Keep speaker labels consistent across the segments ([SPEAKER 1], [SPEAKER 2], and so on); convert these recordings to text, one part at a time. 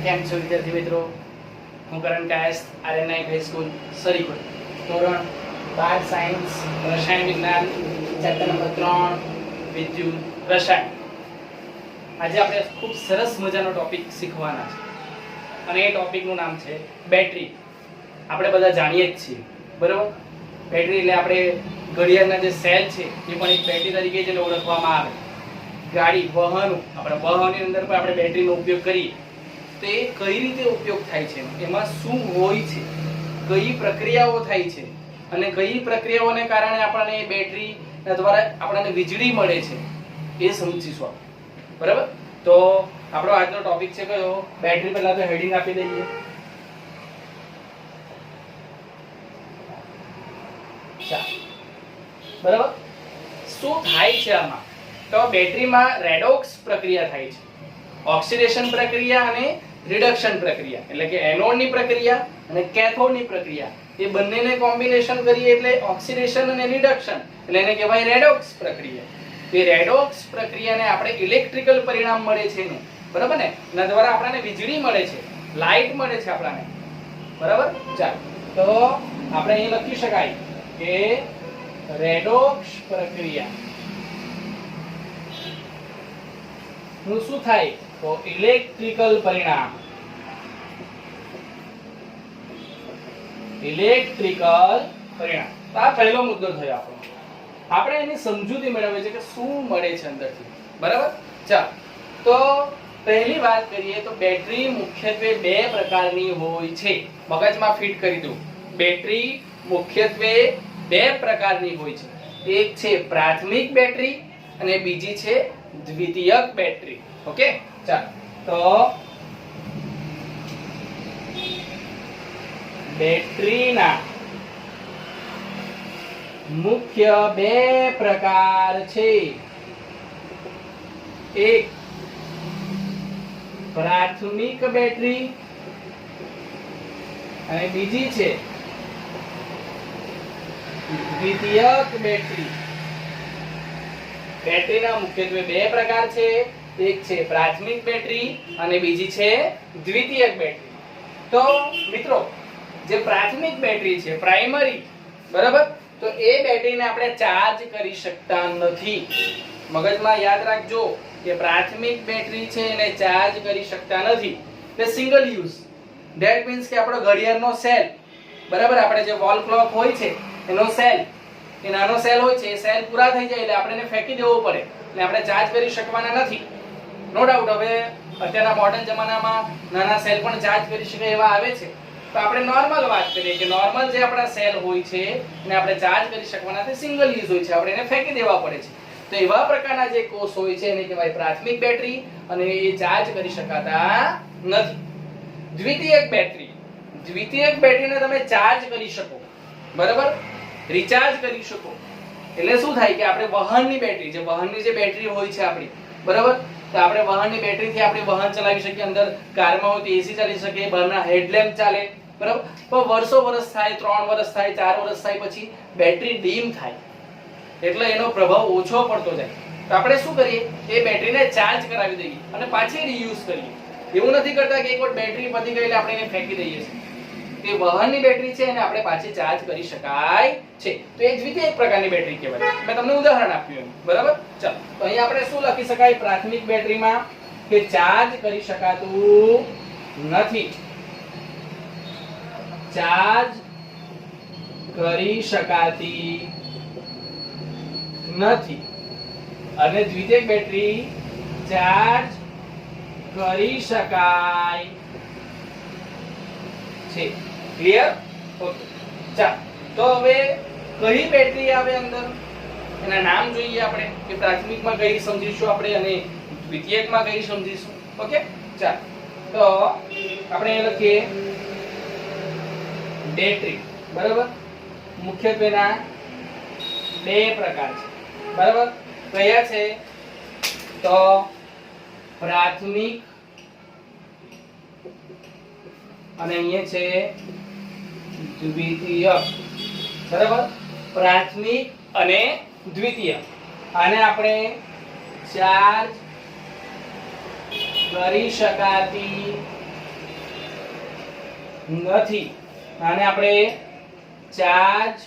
[SPEAKER 1] કેમ છો વિદ્યાર્થી મિત્રો? હું કરણ કાયસ્થ, આર્યન હાઈ સ્કૂલ સરીકોટ, ધોરણ 12 સાયન્સ રસાયણ વિજ્ઞાન ચેપ્ટર નંબર 3 વિદ્યુત રસાયણ. આજે આપણે ખૂબ સરસ મજાનો ટોપિક શીખવાના છે અને એ ટોપિકનું નામ છે બેટરી. આપણે બધા જાણીએ જ છીએ, બરાબર? બેટરી એટલે આપણે ઘડિયાળના જે સેલ છે એ પણ એક બેટરી તરીકે જ ઓળખવામાં આવે. ગાડી વાહનો, આપણે વાહનની અંદર પણ આપણે બેટરીનો ઉપયોગ કરીએ તો એ કઈ રીતે ઉપયોગ થાય છે, એમાં શું હોય છે, કઈ પ્રક્રિયાઓ થાય છે અને કઈ પ્રક્રિયાઓને કારણે આપણને એ બેટરી દ્વારા આપણને વીજળી મળે છે એ સમજીશું આપણે, બરાબર? તો આપણો આજનો ટોપિક છે કયો? બેટરી. પહેલા તો હેડિંગ આપી દઈએ. બરાબર? શું થાય છે આમાં? તો બેટરીમાં રેડોક્સ પ્રક્રિયા થાય છે. ઓક્સિડેશન પ્રક્રિયા અને રિડક્શન પ્રક્રિયા, એટલે કે એનોડની પ્રક્રિયા અને કેથોડની પ્રક્રિયા, એ બંનેને કોમ્બિનેશન કરીએ એટલે ઓક્સિડેશન અને રિડક્શન, એટલે એને કહેવાય રેડોક્સ પ્રક્રિયા. એ રેડોક્સ પ્રક્રિયાને આપણે ઇલેક્ટ્રિકલ પરિણામ મળે છે ને, બરાબર ને? એના દ્વારા આપણને વીજળી મળે છે, લાઇટ મળે છે આપણને, બરાબર? ચાલો, તો આપણે અહીં લખી શકાય કે રેડોક્સ પ્રક્રિયા નું શું થાય? તો ઇલેક્ટ્રિકલ પરિણામ. ઇલેક્ટ્રિકલ પરિણામ. તો આ પહેલો મુદ્દો થયો આપણો. આપણે એની સમજૂતી મેળવીએ છે કે શું મળે છે અંદરથી, બરાબર? ચાલો, તો પહેલી વાત કરીએ તો બેટરી મુખ્યત્વે બે પ્રકારની હોય છે. મગજમાં ફિટ કરી દો. બેટરી મુખ્યત્વે બે પ્રકારની હોય છે. એક છે પ્રાથમિક બેટરી અને બીજી છે દ્વિતીયક બેટરી. ઓકે, ચાલો, તો બેટરીના મુખ્ય બે પ્રકાર છે. એક પ્રાથમિક બેટરી અને બીજી છે દ્વિતીયક બેટરી. બેટરીના મુખ્યત્વે બે પ્રકાર છે. એક છે પ્રાથમિક બેટરી અને બીજી છે દ્વિતીયક બેટરી. તો મિત્રો, જે પ્રાથમિક બેટરી છે, પ્રાઇમરી, બરાબર, તો એ બેટરીને આપણે ચાર્જ કરી શકતા નથી. મગજમાં યાદ રાખજો કે પ્રાથમિક બેટરી છે એને ચાર્જ કરી શકતા નથી. તે સિંગલ યુઝ, ધેટ મીન્સ કે આપણો ઘડિયાળનો સેલ, બરાબર, આપણે જે વોલ ક્લોક હોય છે એનો સેલ, એ નાનો સેલ હોય છે, એ સેલ પૂરા થઈ જાય એટલે આપણે એને ફેંકી દેવો પડે, એટલે આપણે ચાર્જ કરી શકવાના નથી. નો ડાઉટ, હવે અત્યારના મોડર્ન જમાનામાં નાના સેલ પણ ચાર્જ કરી શકે એવા આવે છે. તો આપણે નોર્મલ વાત કરીએ કે નોર્મલ જે આપણા સેલ હોય છે એને આપણે ચાર્જ કરી શકવાના નથી, સિંગલ યુઝ હોય છે, આપણે એને ફેંકી દેવા પડે છે. તો એવા પ્રકારના જે કોષ હોય છે એને કહેવાય પ્રાથમિક બેટરી અને એ ચાર્જ કરી શકાતા નથી. દ્વિતીયક બેટરી. દ્વિતીયક બેટરીને તમે ચાર્જ કરી શકો, બરાબર, રિચાર્જ કરી શકો. એટલે શું થાય કે આપણે વાહનની બેટરી, જે વાહનની જે બેટરી હોય છે આપણી, બરાબર, તો આપણે વાહનની બેટરીથી આપણે વાહન ચલાવી શકીએ. અંદર કારમાં હોય તો એસી ચાલી શકે, બહારના હેડલેમ્પ ચાલે, બરાબર. પણ વર્ષો વર્ષ થાય, 3 વર્ષ થાય, 4 વર્ષ થાય પછી બેટરી ડીમ થાય, એટલે એનો પ્રભાવ ઓછો પડતો જાય. તો આપણે શું કરીએ? એ બેટરીને ચાર્જ કરાવી દઈએ અને પાછી રીયુઝ કરીએ. એવું નથી કરતા કે એકવાર બેટરી પતી ગઈ એટલે આપણે એને ફેંકી દઈએ છીએ. તે વાહનની બેટરી છે એને આપણે પાછી ચાર્જ કરી શકાય છે. તો એ દ્વિતીયક પ્રકારની બેટરી કહેવાય. મેં તમને ઉદાહરણ આપ્યું, બરાબર? ચાલો, તો અહીં આપણે શું લખી શકાય પ્રાથમિક બેટરીમાં? કે ચાર્જ કરી શકાતું નથી. ચાર્જ કરી શકાતી નથી. અને દ્વિતીયક બેટરી ચાર્જ કરી શકાય છે. ક્લિયર? ઓકે, ચાલો, તો હવે કઈ બેટરી આવે અંદર એના નામ જોઈએ આપણે. કે પ્રાથમિકમાં કઈ સમજીશું આપણે અને દ્વિતીયકમાં કઈ સમજીશું. ઓકે, ચાલો, તો આપણે એ લખીએ બેટરી, બરાબર. મુખ્યત્વેના બે પ્રકાર છે, બરાબર. કયા છે? તો પ્રાથમિક અને અહીંયા છે દ્વિતીયક, બરાબર. પ્રાથમિક અને દ્વિતીયક. આને આપણે ચાર્જ કરી શકાતી નથી. આને આપણે ચાર્જ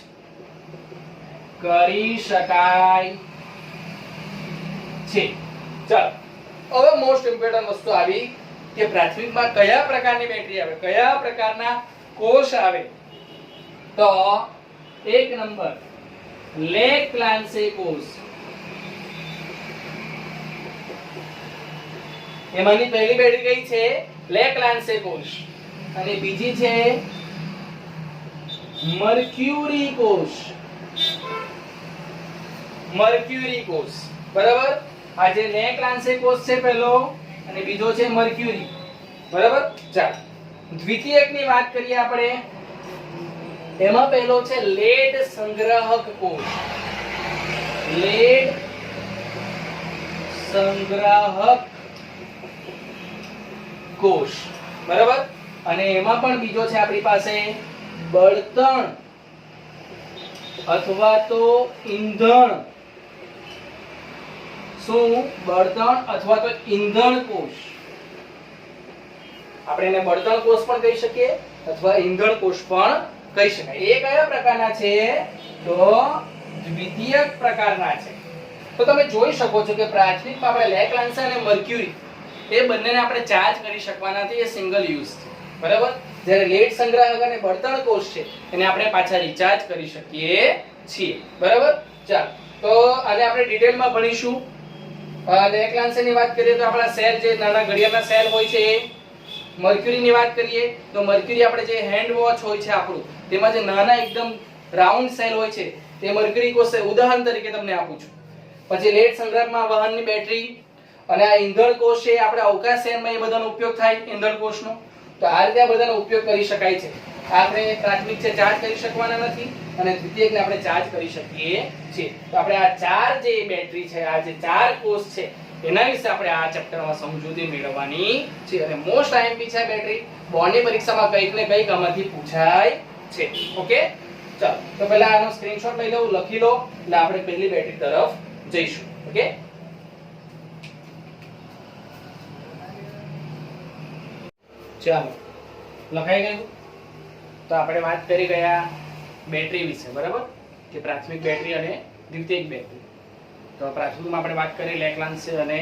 [SPEAKER 1] કરી શકાય છે. ચાલો હવે મોસ્ટ ઇમ્પોર્ટન્ટ વસ્તુ આવી કે પ્રાથમિકમાં કયા પ્રકારની બેટરી આવે, કયા પ્રકારના કોષ આવે. તો એક નંબર લેક્લાન્સે કોષ. એમાંની પહેલી બેટરી કઈ છે? લેક્લાન્સે કોષ. અને બીજી છે મર્ક્યુરી કોષ. મર્ક્યુરી કોષ, બરાબર. આ જે લેક્લાન્સે કોષ છે પહેલો, અને બીજો છે મર્ક્યુરી, બરાબર. ચાલો દ્વિતીયકની વાત કરીએ આપણે. એમાં પહેલો છે લેડ સંગ્રાહક કોષ. લેડ સંગ્રાહક કોષ, બરાબર. અને એમાં પણ બીજો છે આપણી પાસે બળતણ અથવા તો ઈંધણ. શું? બળતણ અથવા તો ઈંધણ કોષ. આપણે એને બળતણ કોષ પણ કહી શકીએ અથવા ઈંધણ કોષ પણ કહી શકાય. એ કયા પ્રકારના છે? તો દ્વિતીયક પ્રકારના છે. તો તમે જોઈ શકો છો કે પ્રાથમિકમાં આપણે લેક્લાન્સે અને મર્ક્યુરી એ બંનેને આપણે ચાર્જ કરી શકવાના નથી. એ સિંગલ યુઝ છે, બરાબર. જ્યારે લેડ સંગ્રાહક અને બળતણ કોષ છે એને આપણે પાછા રિચાર્જ કરી શકીએ છીએ, બરાબર. ચાલો તો આને આપણે ડિટેલમાં ભણીશું. લેક્લાન્સેની વાત કરીએ તો આપણા સેલ જે નાના ઘડિયાળના સેલ હોય છે એ. મર્ક્યુરીની વાત કરીએ તો મર્ક્યુરી આપણે જે હેન્ડ વોચ હોય છે આપણું, તેમાં જે નાના એકદમ રાઉન્ડ સેલ હોય છે તે મર્ક્યુરી કોષ છે. ઉદાહરણ તરીકે તમને આપું છું. પછી લેડ સંગ્રાહકમાં વાહનની બેટરી, અને આ ઈંધણ કોષ છે આપણે અવકાશયાનમાં એ બધાનો ઉપયોગ થાય ઈંધણ કોષનો. તો આ રીતે આ બધાનો ઉપયોગ કરી શકાય છે. આપણે પ્રાથમિક છે ચાર્જ કરી શકવાના નથી, અને દ્વિતીયકને આપણે ચાર્જ કરી શકીએ છીએ. તો આપણે આ ચાર જે બેટરી છે, આ જે ચાર કોષ છે એના વિશે આપણે આ ચેપ્ટરમાં સમજૂતી મેળવવાની છે. અને મોસ્ટ આઈએમપી છે બેટરી. બોર્ડની પરીક્ષામાં કંઈક ને કંઈક આમાંથી પૂછાય છે. ઓકે, ચાલો તો પહેલા આનો સ્ક્રીનશોટ લઈ લઉં, લખી લો, એટલે આપણે પહેલી બેટરી તરફ જઈશું. ઓકે, ચાલો લખાઈ ગયું. તો આપણે વાત કરી ગયા બેટરી વિશે, બરાબર, કે પ્રાથમિક બેટરી અને દ્વિતીયક બેટરી. તો પ્રાથમિકમાં આપણે વાત કરી લેક્લાન્સે અને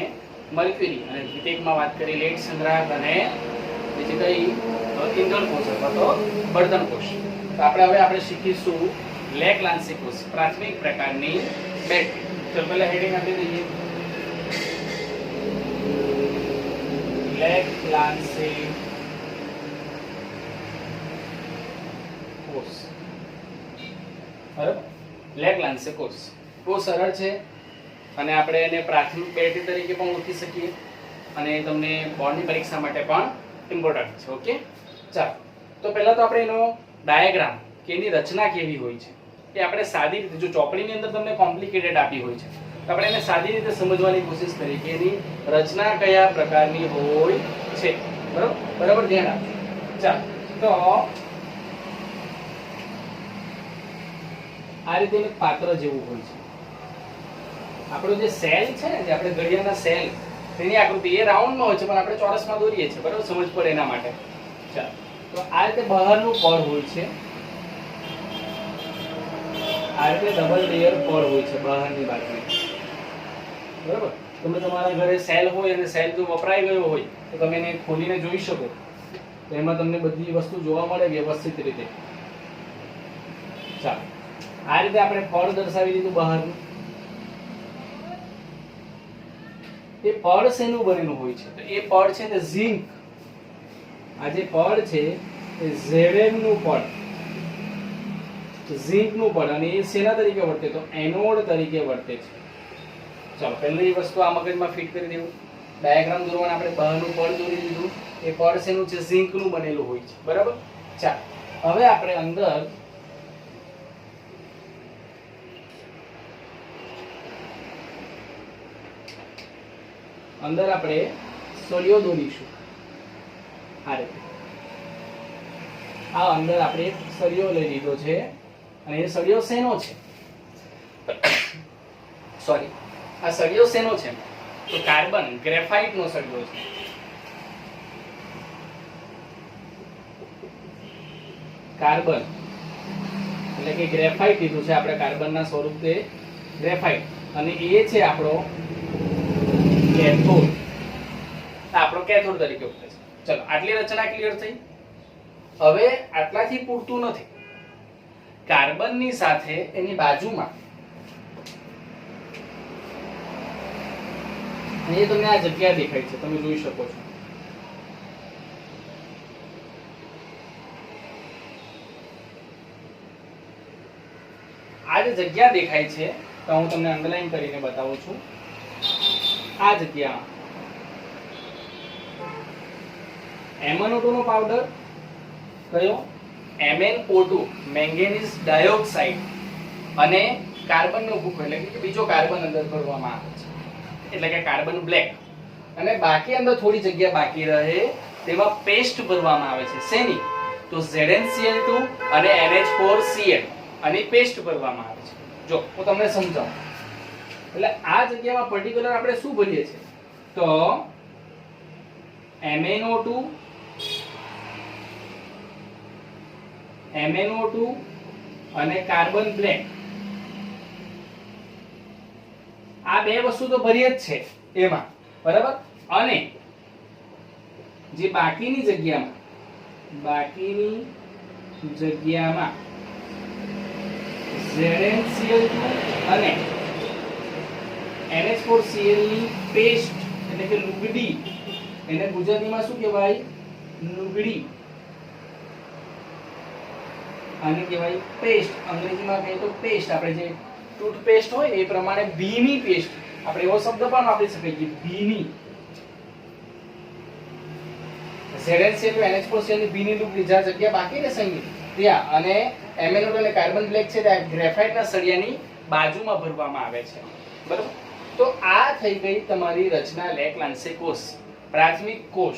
[SPEAKER 1] મર્ક્યુરી, અને દ્વિતીયકમાં વાત કરી લેડ સંગ્રાહક અને બીજી કઈ ઈંધણ કોષ અથવા તો બળતણ કોષ. તો આપણે શીખીશું લેક્લાન્સે કોષ, પ્રાથમિક પ્રકારની બેટરી. તો પહેલા હેડિંગ આપી દઈએ, લેક્લાન્સે કોષ. બરાબર, લેક્લાન્સે કોષ બહુ સરળ છે, અને આપણે એને પ્રાથમિક બેટરી તરીકે પણ ઓળખી શકીએ, અને તમને બોર્ડની પરીક્ષા માટે પણ ઇમ્પોર્ટન્ટ છે. ઓકે, ચાલો તો પહેલા તો આપણે એનો ડાયાગ્રામ કે એની રચના કેવી હોય છે એ આપણે સાદી રીતે, જો ચોપડીની અંદર તમને કોમ્પ્લિકેટેડ આપી હોય છે તો આપણે એને સાદી રીતે સમજવાની કોશિશ કરીએ કે એની રચના કયા પ્રકારની હોય છે. બરાબર, ધ્યાન આપજો. ચાલો તો આ રીતે એક પાત્ર જેવું હોય છે. આપણો જે સેલ છે ને, જે આપણે ઘડિયાળના સેલ, તેની આકૃતિ એ રાઉન્ડમાં હોય છે, પણ આપણે ચોરસમાં દોરીએ છીએ, બરાબર, સમજ પડે એના માટે. ચાલો તો આ રીતે બહારનું પડ હોય છે, આ રીતે ડબલ લેયર પડ હોય છે બહારની બાજુએ, બરાબર. તમે તમારા ઘરે સેલ હોય અને સેલ જો વપરાઈ ગયો હોય તો તમે એને ખોલીને જોઈ શકો, તો એમાં તમને બધી વસ્તુ જોવા મળે વ્યવસ્થિત રીતે. ચાલો આ રીતે આપણે પડ દર્શાવી દીધું બહારનું. એ પડ શેનું બનેલું હોય છે? તો એ પડ છે તે ઝિંક. આ જે પડ છે એ ઝેડએમ નું પડ, ઝિંક નું પડ, અને એ શેના તરીકે વર્તે? તો એનોડ તરીકે વર્તે છે. ચાલો પહેલી વસ્તુ આ મગજમાં ફિટ કરી દેવું. ડાયાગ્રામ દોરવાનું આપણે બહારનું પડ દોરી દીધું. એ પડ શેનું છે? ઝિંક નું બનેલું હોય છે, બરાબર. ચાલો હવે આપણે અંદર આપણે સળિયો દોરીશું. આ રીતે આ અંદર આપણે એક સળિયો લઈ લીધો છે, અને એ સળિયો શેનો છે? સોરી, આ સળિયો શેનો છે? તો કાર્બન ગ્રેફાઇટ નો સળિયો છે. કાર્બન એટલે કે ગ્રેફાઇટ લીધું છે આપણે કાર્બનના સ્વરૂપે ગ્રેફાઇટ, અને એ છે આપણો કેથોડ, આપણો કેથોડ તરીકે ઉપયોગ છે. ચલો આટલી રચના ક્લિયર થઈ. હવે આટલાથી પૂરતું નથી. કાર્બનની સાથે એની બાજુમાં અહીં તમને આ જગ્યા દેખાય છે, તમે જોઈ શકો છો. આ જે જગ્યા દેખાય છે તો હું તમને અંડરલાઈન કરીને બતાવું છું. આ જગ્યામાં MnO2 નો પાવડર કયો MnO2 મેંગેનીઝ ડાયોક્સાઇડ અને કાર્બનનો ભૂકો એટલે કે બીજો કાર્બન અંદર ભરવામાં આવે છે, એટલે કે કાર્બન બ્લેક, અને બાકી અંદર થોડી જગ્યા બાકી રહે તેમાં પેસ્ટ ભરવામાં આવે છે. શેની? તો ZnCl2 અને NH4Cl અને પેસ્ટ ભરવામાં આવે છે. જો હું તમને સમજાવું. એટલે આ જગ્યામાં પર્ટિક્યુલર આપણે શું ભરીએ છીએ તો MnO2 અને કાર્બન બ્લેક, આ બે વસ્તુ તો ભરીએ જ છે એમાં, બરાબર. અને જે બાકીની જગ્યામાં ZnCl2 અને NH4Cl ની પેસ્ટ એટલે કે લુગડી, એને ગુજરાતીમાં શું કહેવાય? લુગડી, આને કહેવાય પેસ્ટ. અંગ્રેજીમાં કહીએ તો પેસ્ટ, આપણે જે ટૂથપેસ્ટ હોય એ પ્રમાણે ભીની પેસ્ટ, આપણે એવો શબ્દ પણ વાપરી શકીએ કે ભીની. ZnCl2 NH4Cl ની ભીની લુગડી, જ્યાં જગ્યા બાકી રહેશે ત્યાં, અને MnO2 અને કાર્બન બ્લેક છે ત્યાં ગ્રેફાઇટના સળિયાની બાજુમાં ભરવામાં આવે છે, બરાબર. તો આ થઈ ગઈ તમારી રચના લેક-લાન્સે કોષ, પ્રાથમિક કોષ.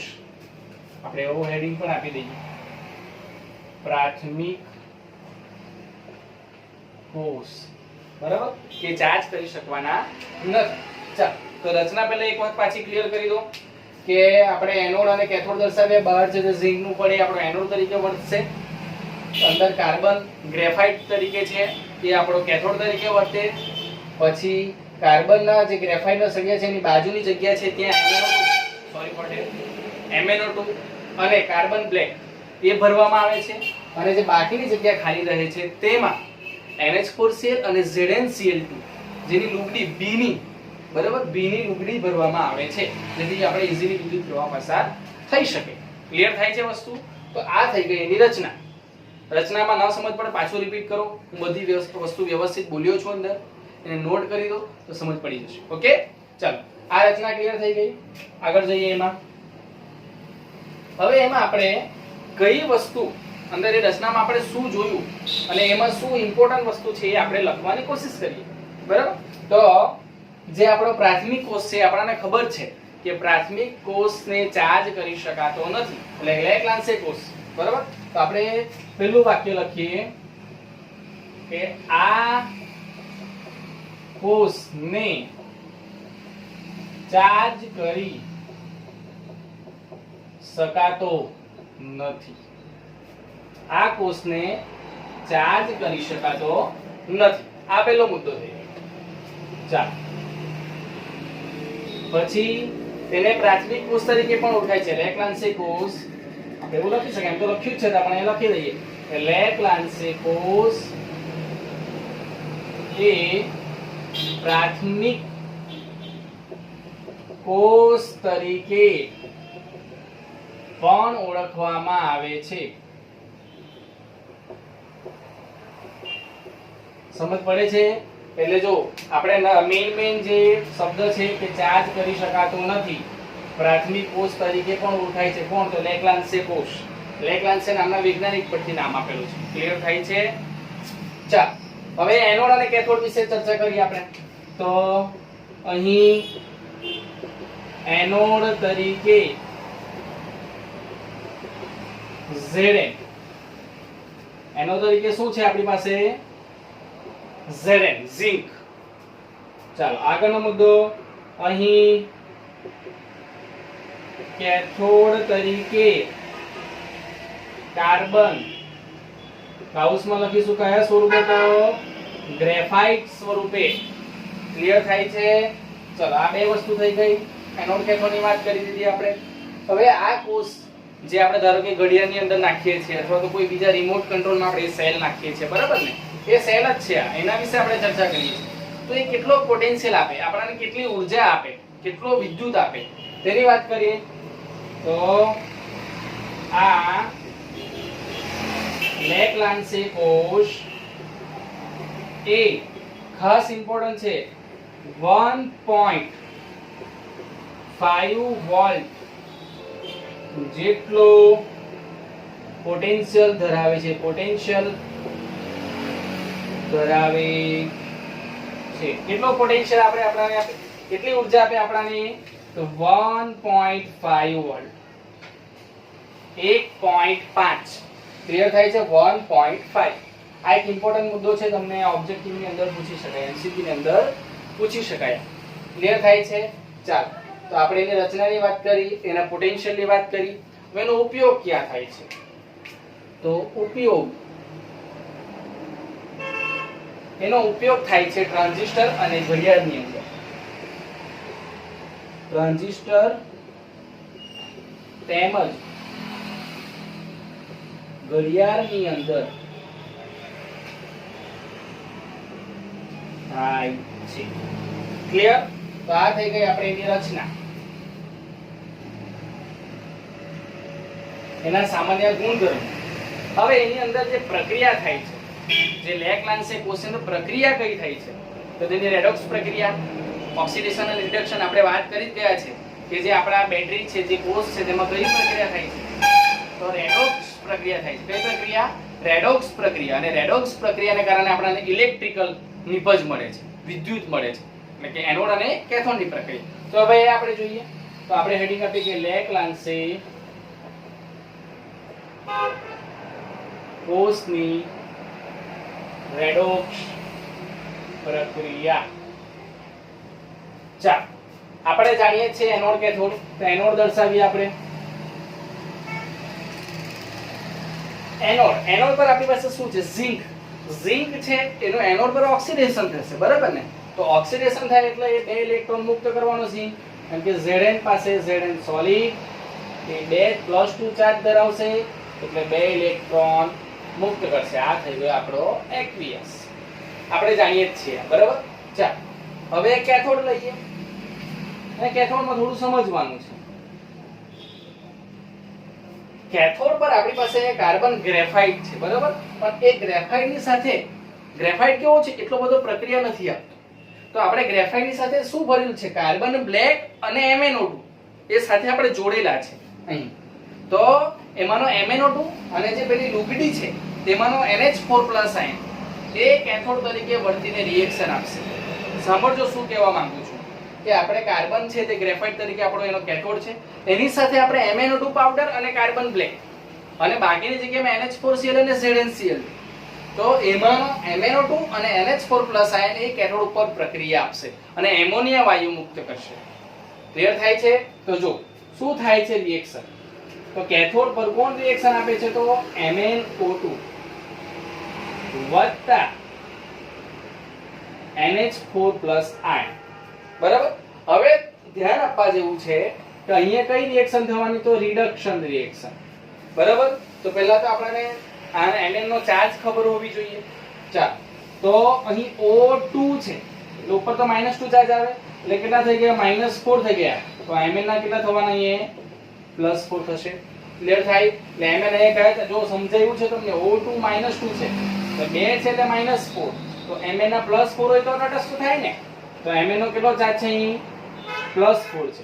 [SPEAKER 1] આપણે એવો હેડિંગ પણ આપી દઈએ, પ્રાથમિક કોષ, બરાબર, કે ચાર્જ કરી શકવાના નથી. ચાલો તો રચના પહેલા એક વખત પાછી ક્લિયર કરી દો કે આપણે એનોડ અને કેથોડ દર્શાવ્યા. બહાર જે ઝિંક નું પડે આપણો એનોડ તરીકે વર્તશે, અંદર કાર્બન ગ્રેફાઇટ તરીકે છે એ આપણો કેથોડ તરીકે વર્તે. પછી કાર્બનના જે ગ્રેફાઇટના સળિયા છે એની બાજુની જગ્યા છે ત્યાં MnO2 અને કાર્બન બ્લેક એ ભરવામાં આવે છે, અને જે બાકીની જગ્યા ખાલી રહે છે તેમાં NH4Cl અને ZnCl2 જેની લુગડી બીની, બરાબર, બીની લુગડી ભરવામાં આવે છે, જેથી આપણે ઈઝીલી વિદ્યુત પ્રવાહ પસાર થઈ શકે. ક્લિયર થાય છે વસ્તુ? તો આ થઈ ગઈ એની રચના. રચનામાં ન સમજ પડે પાછું રિપીટ કરો, હું બધી વસ્તુ વ્યવસ્થિત બોલ્યો છું અંદર, એને નોટ કરી દો તો સમજ પડી જશે. ઓકે, ચાલો આ રચના ક્લિયર થઈ ગઈ. આગળ જઈએ એમાં. હવે એમાં આપણે કઈ વસ્તુ અંદર એ રચનામાં આપણે શું જોયું અને એમાં શું ઇમ્પોર્ટન્ટ વસ્તુ છે એ આપણે લખવાની કોશિશ કરીએ, બરાબર. તો જે આપણો પ્રાથમિક કોષ છે, આપણને ખબર છે કે પ્રાથમિક કોષને ચાર્જ કરી શકાતો નથી, એટલે લેક-લાન્સે કોષ, બરાબર. તો આપણે પહેલું વાક્ય લખીએ કે આ કોષને ચાર્જ કરી શકાતો નથી. આ કોષને ચાર્જ કરી શકાતો નથી. આ પહેલો મુદ્દો થઈ ગયો. ચાલો પછી તેને પ્રાથમિક કોષ તરીકે પણ ઓળખાય છે, લેક-લાન્સે કોષ. આપણે એવું લખી શકાય, એમ તો લખ્યું જ છે, આપણે અહીં લખી દઈએ કે લેક-લાન્સે કોષ એ પ્રાથમિક કોષ તરીકે પણ ઓળખવામાં આવે છે. સમજ પડે છે? એટલે જો આપણે મેઇન જે શબ્દ છે કે ચાર્જ કરી શકાતો નથી, પ્રાથમિક કોષ તરીકે પણ ઓળખાય છે. કોણ? તો લેક-લાન્સે કોષ. લેક-લાન્સે નામના વૈજ્ઞાનિક પરથી નામ આપેલું છે. ક્લિયર થાય છે? ચાલો હવે એનોડ અને કેથોડ વિશે ચર્ચા કરીએ આપણે. તો અહીં એનોડ તરીકે Zn, એનોડ તરીકે શું છે આપણી પાસે? Zn, zinc. ચાલો આગળનો મુદ્દો, અહીં કેથોડ તરીકે કાર્બન કાઉસમાં લખીશું કયા સ્વરૂપે? તો ગ્રેફાઇટ સ્વરૂપે. ક્લિયર થાય છે? ચલો આ બે વસ્તુ થઈ ગઈ. એનોડ કેથોડની વાત કરી દીધી આપણે. હવે આ કોષ જે આપણે ધારો કે ઘડિયાળની અંદર નાખીએ છીએ અથવા તો કોઈ બીજા રિમોટ કંટ્રોલમાં આપણે સેલ નાખીએ છીએ, બરાબર ને? એ સેલ જ છે આ. એના વિશે આપણે ચર્ચા કરીએ છીએ. તો એ કેટલો પોટેન્શિયલ આપે, આપણને કેટલી ઉર્જા આપે, કેટલો વિદ્યુત આપે તેની વાત કરીએ તો આ લેકલાન્સે કોષ એ ખાસ ઇમ્પોર્ટન્ટ છે 1.5 વોલ્ટ જેટલો પોટેન્શિયલ ધરાવે છે. પોટેન્શિયલ ધરાવે છે. કેટલો પોટેન્શિયલ આપણે આપણાને આપે, કેટલી ઉર્જા આપે આપણાને? તો 1.5 વોલ્ટ. 1.5. ક્લિયર થાય છે? 1.5. આ એક ઇમ્પોર્ટન્ટ મુદ્દો છે, તમને ઓબ્જેક્ટિવ ની અંદર પૂછી શકાય, એમસીક્યુ ની અંદર પૂછી શકાય. ક્લિયર થાય છે? ચાલો, તો આપણે એની રચનાની વાત કરી, એના પોટેન્શિયલની વાત કરી. હવે એનો ઉપયોગ ક્યાં થાય છે? તો એનો ઉપયોગ થાય છે ટ્રાન્ઝિસ્ટર અને ઘડિયાળની અંદર. ટ્રાન્ઝિસ્ટર તેમજ ઘડિયાળની અંદર થાય છે. ક્લિયર? તો આ થઈ ગઈ આપણે એની રચના. એના સામાન્ય ગુણધર્મો. હવે એની અંદર જે પ્રક્રિયા થાય છે, જે લેકલાન્સે કોષની અંદર પ્રક્રિયા કઈ થઈ છે, તો તેની રેડોક્સ પ્રક્રિયા, ઓક્સિડેશન અને રિડક્શન આપણે વાત કરી જ ગયા છે કે જે આપણા બેટરી છે, જે કોષ છે, તેમાં કઈ પ્રક્રિયા થાય છે? તો રેડોક્સ પ્રક્રિયા થાય છે. કઈ પ્રક્રિયા? રેડોક્સ પ્રક્રિયા. અને રેડોક્સ પ્રક્રિયાને કારણે આપણને ઇલેક્ટ્રિકલ નિપજ મળે છે, વિદ્યુત મળે છે, એટલે કે એનોડ અને કેથોડની પ્રક્રિયા. તો હવે એ આપણે જોઈએ. તો આપણે હેડિંગ આપીએ કે લેકલાન્સે કોષની રેડોક્સ પ્રક્રિયા. ચાલો, આપણે જાણીએ છીએ એનોડ કેથોડ. તો એનોડ દર્શાવીએ આપણે. એનોડ પર આપણી પાસે શું છે? ઝિંક છે. એનું એનોડ પર ઓક્સિડેશન થશે, બરાબર ને? તો ઓક્સિડેશન થાય એટલે એ 2 ઇલેક્ટ્રોન મુક્ત કરવાનો ઝિંક, કારણ કે Zn પાસે Zn સોલિડ એ 2+2 ચાર્જ ધરાવશે એટલે 2 ઇલેક્ટ્રોન મુક્ત કરશે. આ થઈ ગયો આપણો એક્વિયસ. આપણે જાણીએ જ છીએ, બરાબર? ચાલો, હવે કેથોડ લઈએ. અને કેથોડમાં થોડું સમજવાનું છે. કેથોડ પર આપણી પાસે કાર્બન ગ્રેફાઇટ છે, બરાબર? પણ એ ગ્રેફાઇટની સાથે ગ્રેફાઇટ કેવો છે? એટલો બધો પ્રક્રિયા નથી આપતો. તો આપણે ગ્રેફાઇટની સાથે શું ભરેલું છે? કાર્બન બ્લેક અને MnO2 એ સાથે આપણે જોડેલા છે અહીં. તો એમાંનો MnO2 અને જે પેલી લુગડી છે તેમાંનો NH4+ આયન એ કેથોડ તરીકે વર્તીને રિએક્શન આપશે. સાંભળજો શું કહેવા માંગુ છું કે આપણે કાર્બન છે તે ગ્રેફાઇટ તરીકે આપણો એનો કેથોડ છે, એની સાથે આપણે MnO2 પાવડર અને કાર્બન બ્લેક અને બાકીની જગ્યામાં NH4Cl અને ZnCl, તો એમાંનો MnO2 અને NH4+ આયન એ કેથોડ ઉપર પ્રક્રિયા આપશે અને એમોનિયા વાયુ મુક્ત કરશે. ક્લિયર થાય છે? તો જો શું થાય છે રિએક્શન. તો કેથોડ પર કોણ રિએક્શન આપે છે? તો MnO2 વત્તા NH4+ આયન, બરાબર? હવે ધ્યાન આપવા જેવું છે કે અહીંયા કઈ રિએક્શન થવાની? તો રિડક્શન રિએક્શન, બરાબર? તો પહેલા તો આપણને આ Mn નો ચાર્જ ખબર હોવી જોઈએ. ચાલો, તો અહીં O2 છે એટલે ઉપર તો -2 ચાર્જ આવે એટલે કેટલા થઈ ગયા? -4 થઈ ગયા. તો Mn ના કેટલા થવાના? અહીંયા +4 થશે. ક્લિયર થાય? એટલે Mn અહીંયા કહે જો સમજાયું છે તમને, O2 -2 છે તો 2 છે એટલે -4. તો Mn ના +4 હોય તો તટસ્થ થાય ને. તો Mn નો કેટલો ચાર્જ છે? અહીં +4 છે.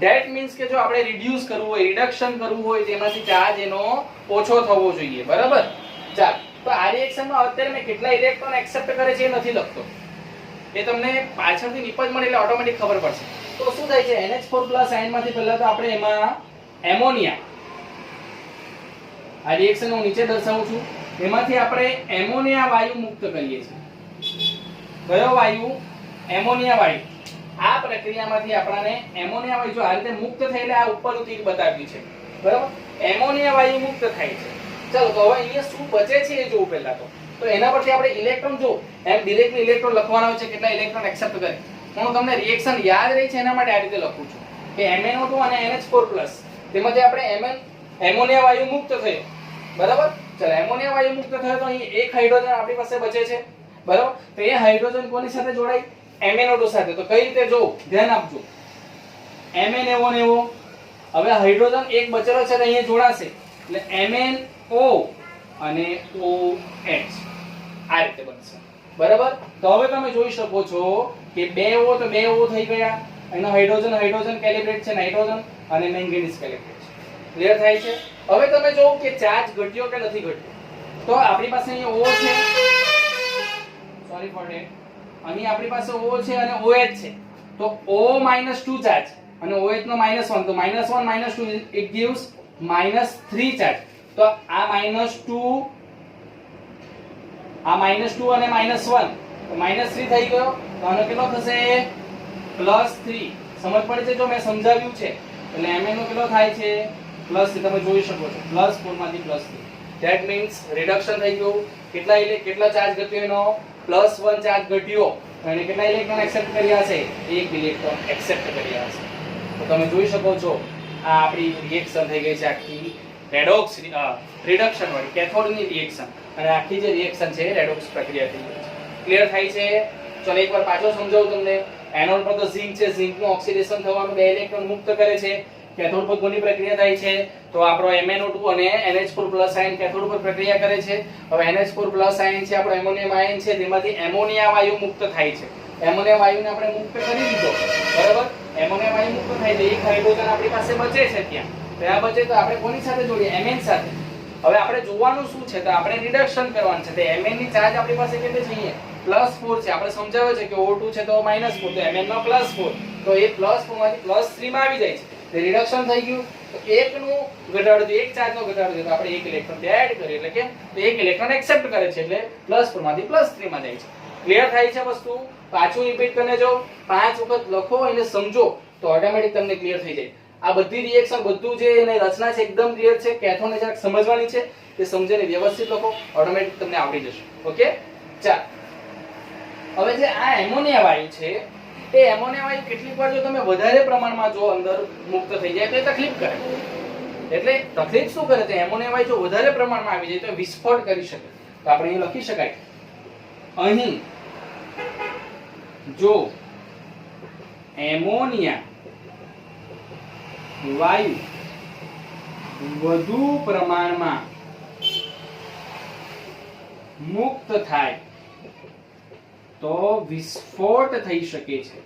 [SPEAKER 1] ધેટ મીન્સ કે જો આપણે રિડ્યુસ કરવું હોય, રિડક્શન કરવું હોય, તેમાંથી ચાર્જ એનો ઓછો થવો જોઈએ, બરાબર? ચાલો, તો આ રિએક્શનમાં અત્યારે મેં કેટલા ઇલેક્ટ્રોન એક્સેપ્ટ કરે છે એ નથી લખતો, એ તમને પાછળથી નિપજ મળે એટલે ઓટોમેટિક ખબર પડશે. તો શું થાય છે? NH4+ આયનમાંથી પહેલા તો આપણે એમાં એમોનિયા, આ રિએક્શન હું નીચે દર્શાવું છું, એમાંથી આપણે એમોનિયા વાયુ મુક્ત કરીએ છીએ. કયો વાયુ? એમોનિયા વાયુ. આ પ્રક્રિયામાંથી આપણને એમોનિયા વાયુ જો આ રીતે મુક્ત થઈને આ ઉપરનું તીર બતાવ્યું છે, બરાબર? એમોનિયા વાયુ મુક્ત થાય છે. ચાલો તો હવે અહીંયા શું બચે છે એ જોવું પહેલા તો એના પરથી આપણે ઇલેક્ટ્રોન જો એમ ડિરેક્ટલી ઇલેક્ટ્રોન લખવાનો છે કેટલા ઇલેક્ટ્રોન એક્સેપ્ટ કરે હું તમને રિએક્શન યાદ રહી છે એના માટે આ રીતે લખું છું કે MnO2 અને NH4+ તેમાંથી આપણે એમોનિયા વાયુ મુક્ત થયો બરાબર ચાલો એમોનિયા વાયુ મુક્ત થયો તો અહીં એક હાઇડ્રોજન આપણી પાસે બચે છે બરાબર તો એ હાઇડ્રોજન કોની સાથે જોડાય MnO2 સાથે તો કઈ રીતે જો ધ્યાન આપજો MnO ને એવો હવે હાઇડ્રોજન એક બચેલો છે તો અહીંયા જોડાશે એટલે MnO અને OH આ રીતે બનશે બરાબર તો હવે તમે જોઈ શકો છો કે બે O તો બે O થઈ ગયા એનો હાઇડ્રોજન કેલિબ્રેટ છે નાઇટ્રોજન અને મેંગેનીઝ કેલિબ્રેટ છે ક્લિયર થાય છે હવે તમે જોવો કે ચાર્જ ઘટ્યો કે નથી ઘટ્યો તો આપણી પાસે અહીંયા O છે સોરી ફોર ધેટ અહીં આપણી પાસે O છે અને OH છે તો O -2 ચાર્જ અને OH નો -1 તો -1 -2 it gives -3 ચાર્જ તો આ -2 અને -1 તો -3 થઈ ગયો તો આનો કેટલો થશે +3 સમજ પડી છે જો મેં સમજાવ્યું છે એટલે Mn નો કેટલો થાય છે +3 તમે જોઈ શકો છો +4 માંથી +3 ધેટ મીન્સ રિડક્શન થઈ ગયું કેટલા ચાર્જ ઘટ્યો એનો +1 ચાર્જ ઘટ્યો અને કેટલા ઇલેક્ટ્રોન એક્સેપ્ટ કર્યા છે એક ઇલેક્ટ્રોન એક્સેપ્ટ કર્યા છે તો તમે જોઈ શકો છો આ આપણી રિએક્શન થઈ ગઈ છે આખી રેડોક્સ રિડક્શન વાળી કેથોડની રિએક્શન અને આખી જે રિએક્શન છે રેડોક્સ પ્રક્રિયા થઈ ગઈ છે ક્લિયર થાય છે ચલો એકવાર પાછો સમજાવું તમને એનોડ પર તો ઝિંક છે ઝિંકનું ઓક્સિડેશન થવાનું બે ઇલેક્ટ્રોન મુક્ત કરે છે કેથોડ પર કોની પ્રક્રિયા થાય છે તો આપણો MnO2 અને NH4+ આયન કેથોડ પર પ્રક્રિયા કરે છે હવે NH4+ આયન છે આપણો એમોનિયમ આયન છે તેમાંથી એમોનિયા વાયુ મુક્ત થાય છે એમોનિયા વાયુને આપણે મુક્ત કરી દીધો બરાબર એમોનિયા વાયુ મુક્ત થાય તો એક હાઇડ્રોજન આપણી પાસે બચે છે ત્યાં તો આ બચે તો આપણે કોની સાથે જોડીએ Mn સાથે હવે આપણે જોવાનું શું છે તો આપણે રિડક્શન કરવાનું છે તો Mn ની ચાર્જ આપણી પાસે કેટલી છે અહીંયા +4 છે આપણે સમજાવ્યો છે કે O2 છે તો -4 તો Mn નો +4 તો એ +4 માંથી +3 માં આવી જાય છે તો રિડક્શન થઈ ગયું તો એક નું ઘટાડો એક ચાર્જ નો ઘટાડો તો આપણે એક ઇલેક્ટ્રોન ત્યાં એડ કરીએ એટલે કે તો એક ઇલેક્ટ્રોન એક્સેપ્ટ કરે છે એટલે +4 માંથી +3 માં જાય છે ક્લિયર થાય છે વસ્તુ પાછું રિપીટ કરીને જો 5 વખત લખો અને સમજો તો ઓટોમેટિક તમને ક્લિયર થઈ જાય આ બધી રિએક્શન બધું જે એની રચના છે એકદમ ક્લિયર છે કેથોડ ને જરાક સમજવાની છે તે સમજીને વ્યવસ્થિત લખો ઓટોમેટિક તમને આવડી જશે ઓકે ચાલ હવે જે આ એમોનિયા વાયુ છે એ એમોનિયા વાયુ કેટલીક વાર જો તમે વધારે પ્રમાણમાં જો અંદર મુક્ત થઈ જાય તો એ તકલીફ કરે એટલે તકલીફ શું કરે છે એમોનિયા વાયુ જો વધારે પ્રમાણમાં આવી જાય તો વિસ્ફોટ કરી શકે તો આપણે અહીં લખી શકાય અહીં જો એમોનિયા વાયુ વધુ પ્રમાણમાં મુક્ત થાય તો વિસ્ફોટ થઈ શકે છે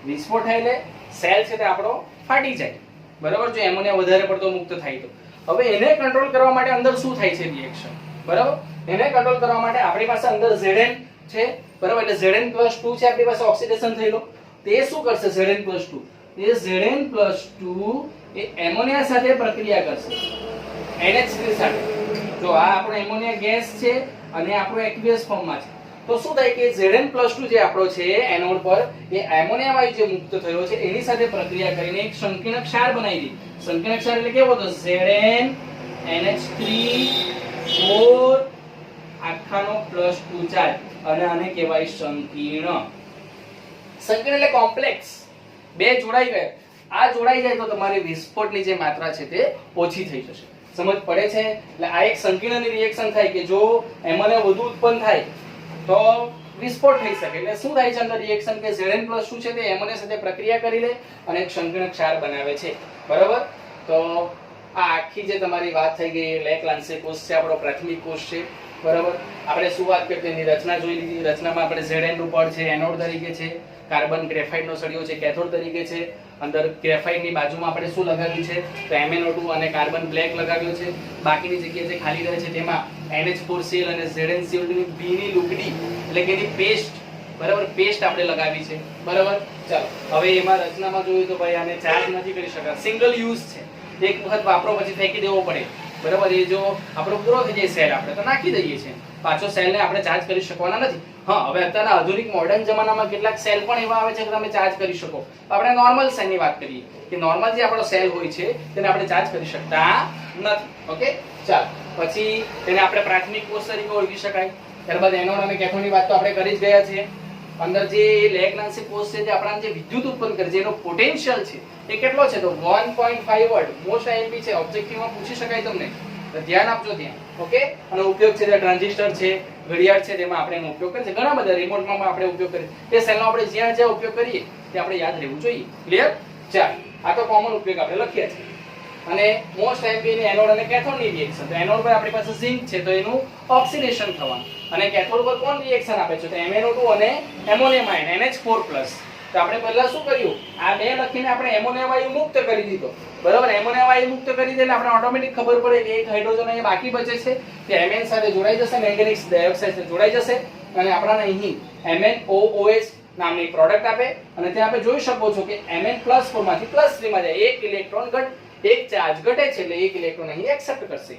[SPEAKER 1] વિસ્ફોટ થાય એટલે સેલ છે તે આપણો ફાટી જાય બરાબર જો એમોનિયા વધારે પડતો મુક્ત થાય તો હવે એને કંટ્રોલ કરવા માટે અંદર શું થાય છે રિએક્શન બરાબર એને કંટ્રોલ કરવા માટે આપણી પાસે અંદર Zn છે બરાબર એટલે Zn+2 છે આપણી પાસે ઓક્સિડેશન થયેલો તે શું કરશે Zn+2 એ Zn+2 એ એમોનિયા સાથે પ્રક્રિયા કરશે NH3 સાથે જો આ આપણો એમોનિયા ગેસ છે અને આપણો એક્વિયસ ફોર્મમાં છે તો શું થાય કે Zn+2 જે આપણો છે એનોડ પર એ એમોનિયા વાયુ જે મુક્ત થયો છે એની સાથે પ્રક્રિયા કરીને એક સંકીર્ણ ક્ષાર બનાવી દી સંકીર્ણ ક્ષાર એટલે કેવો તો Zn NH3 4 આખાનો +2 ચાર્જ અને આને કહેવાય સંકીર્ણ એટલે કોમ્પ્લેક્સ બે જોડાઈ ગયા આ જોડાઈ જાય તો તમારી વિસ્ફોટની જે માત્રા છે તે ઓછી થઈ જશે સમજ પડે છે એટલે આ એક સંકીર્ણની રિએક્શન થાય કે જો એમોનિયા વધુ ઉત્પન્ન થાય તો વિસ્ફોટ થઈ શકે એટલે શું થાય છે અંદર રિએક્શન કે Zn+2 છે તે એમોનિયા સાથે પ્રક્રિયા કરી લે અને એક સંકીર્ણ ક્ષાર બનાવે છે બરાબર તો આ આખી જે તમારી વાત થઈ ગઈ લેક-લાન્સે કોષ છે આપણો પ્રાથમિક કોષ છે બરાબર આપણે શું વાત કરી એની રચના જોઈ લીધી રચનામાં આપણે Zn નું પડ છે એનોડ તરીકે છે કાર્બન ગ્રેફાઇટ નો સળિયો છે કેથોડ તરીકે છે અંદર ગ્રેફાઇટ ની બાજુમાં આપણે શું લગાવ્યું છે તો MnO2 અને કાર્બન બ્લેક લગાવ્યો છે બાકીની જગ્યા જે ખાલી રહે છે તેમાં NH4Cl અને ZnCl2 ની ની લુગડી એટલે કે એની પેસ્ટ બરાબર પેસ્ટ આપણે લગાવી છે બરાબર ચાલો હવે એમાં રચનામાં જોયું તો ભાઈ આને ચાર્જ નથી કરી શકાતા સિંગલ યુઝ છે એક વખત વાપરો પછી ફેંકી દેવો પડે બરાબર એ જો આપણો પૂરો થઈ જાય સેલ આપણે તો નાખી દઈએ છીએ પાછો સેલને આપણે ચાર્જ કરી શકવાના નથી. હા, હવે અત્યારના આધુનિક મોડર્ન જમાનામાં કેટલાક સેલ પણ એવા આવે છે કે તમે ચાર્જ કરી શકો. આપણે નોર્મલ સેલની વાત કરીએ કે નોર્મલ જે આપણો સેલ હોય છે તેને આપણે ચાર્જ કરી શકતા નથી. ઓકે, ચાલો પછી તેને આપણે પ્રાથમિક કોષ તરીકે ઓળખી શકાય. ત્યારબાદ એનોડ અને કેથોડની વાત તો આપણે કરી જ ગયા છીએ. અંદર જે લેગનાંશિક કોષ છે તે આપણા જે વિદ્યુત ઉત્પન્ન કરે છે એનો પોટેન્શિયલ છે એ કેટલો છે તો 1.5 વોલ્ટ. મોસ્ટ આઈએમપી છે, ઓબ્જેક્ટિવમાં પૂછી શકાય તમને, તો ધ્યાન આપજો ત્યાં. ઓકે, અને ઉપયોગ છે તે ટ્રાન્ઝિસ્ટર છે, ઘડિયાળ છે, તેમાં આપણે એનો ઉપયોગ કરીએ છીએ. ઘણા બધા રિમોટમાં આપણે ઉપયોગ કરીએ તે સેલનો આપણે જ્યાં જ્યાં ઉપયોગ કરીએ તે આપણે યાદ રહેવું જોઈએ. ક્લિયર? ચાલો, આ તો કોમન ઉપયોગ આપણે લખ્યા છે. અને મોસ્ટ આઈએમપી ની એનોડ અને કેથોડની રિએક્શન. તો એનોડ પર આપણી પાસે ઝિંક છે તો એનું ઓક્સિડેશન થવાનું, અને કેથોડ પર કોણ રિએક્શન આપે છે તો MnO2 અને એમોનિયમ આયન NH4+. તો આપણે પહેલા શું કર્યું, આ બે લખીને આપણે એમોનિયા વાયુ મુક્ત કરી દીધો. બરાબર, એમોનિયા વાયુ મુક્ત કરી દે એટલે આપણે ઓટોમેટિક ખબર પડે કે એક હાઇડ્રોજન અહીં બાકી બચે છે તે Mn સાથે જોડાઈ જશે, મેંગેનીઝ ડાયોક્સાઇડ સાથે જોડાઈ જશે અને આપણને અહીં MnOOH નામની પ્રોડક્ટ આપે. અને ત્યાં આપણે જોઈ શકો છો કે Mn+4 માંથી +3 માં જાય, એક ઇલેક્ટ્રોન એક ચાર્જ ઘટે છે એટલે એક ઇલેક્ટ્રોન અહીં એક્સેપ્ટ કરશે.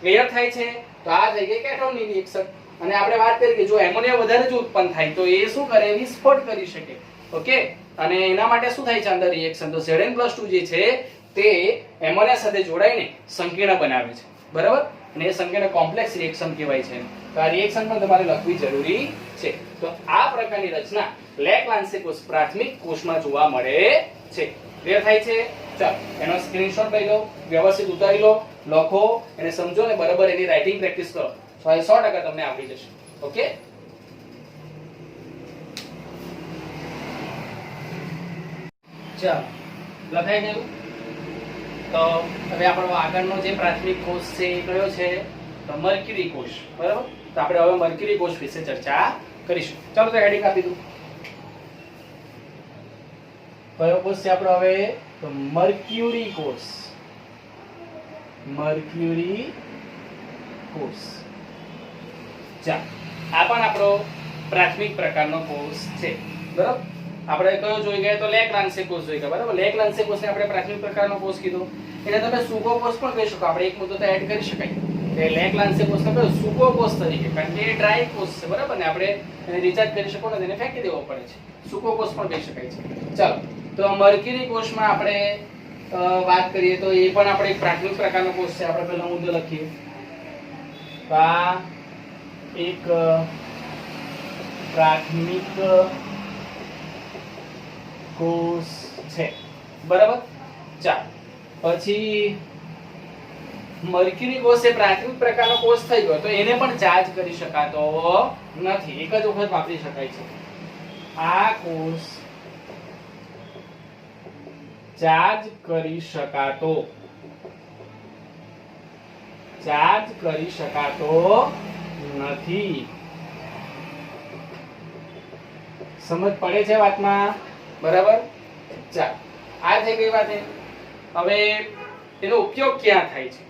[SPEAKER 1] ક્લિયર થાય છે? તો આ થઈ ગઈ કેથોડની રિએક્શન. અને આપણે વાત કરી કે જો એમોનિયા વધારે જો ઉત્પન્ન થાય તો એ શું કરે, વિસ્ફોટ કરી શકે. ઓકે, અને એના માટે શું થાય છે અંદર રિએક્શન, તો Zn+2 જે છે તે એમોનિયા સાથે જોડાઈને સંકીર્ણ બનાવે છે. બરાબર, અને એ સંકીર્ણ કોમ્પ્લેક્સ રિએક્શન કહેવાય છે. તો આ રિએક્શન પણ તમારે લખવી જરૂરી છે. તો આ પ્રકારની રચના લેગલાન્સિક કોષ પ્રાથમિક કોષમાં જોવા મળે છે. ક્લિયર થાય છે? ચાલો, એનો સ્ક્રીનશોટ લઈ લો, વ્યવસ્થિત ઉતારી લો, લખો, એને સમજો ને બરાબર એની રાઇટિંગ પ્રેક્ટિસ કરો. તો એ 100% તમને આવડી જશે. ઓકે, ચાલો, લખાઈ ગયું? તો હવે આપણો આગળનો જે પ્રાથમિક કોષ છે એ કયો છે તો મર્ક્યુરી કોષ. બરાબર, તો આપણે હવે મર્ક્યુરી કોષ વિશે ચર્ચા કરીશું. ચાલો, તો હેડિંગ આપી દઉં. કયો કોષ છે આપણો હવે તો મર્ક્યુરી કોષ. મર્ક્યુરી કોષ. ચાલો, આ પણ આપણો પ્રાથમિક પ્રકારનો કોષ છે. બરાબર, આપણે કયો જોઈ ગયા તો લેગલાન્સિક કોષ જોઈ ગયા. બરાબર, લેગલાન્સિક કોષને આપણે પ્રાથમિક પ્રકારનો કોષ કીધો. એને તમે સૂકો કોષ પણ કહી શકો. આપણે એક મુદ્દો તો એડ કરી શકાય કે લેગલાન્સિક કોષને કયો સૂકો કોષ તરીકે, કારણ કે એ ડ્રાય કોષ છે. બરાબર ને, આપણે એને રિચાર્જ કરી શકો ને તેને ફેંકી દેવો પડે છે. સૂકો કોષ પણ કહી શકાય છે. ચાલો, તો મર્ક્યુરી કોષમાં આપણે વાત કરીએ તો એ પણ આપણે એક પ્રાથમિક પ્રકારનો કોષ છે. આપણે પહેલો મુદ્દો લખીએ. આ એક પ્રાથમિક કોષ છે. બરાબર, ચાલો પછી મર્ક્યુરી કોષ એ પ્રાથમિક પ્રકારનો કોષ થઈ ગયો તો એને પણ ચાર્જ કરી શકાતો નથી, એક જ વખત વાપરી શકાય છે. આ કોષ ચાર્જ કરી શકાતો નથી. સમજ પડે છે વાતમાં? બરાબર, ચાલ, આ થઈ ગઈ વાત. હવે એનો ઉપયોગ ક્યાં થાય છે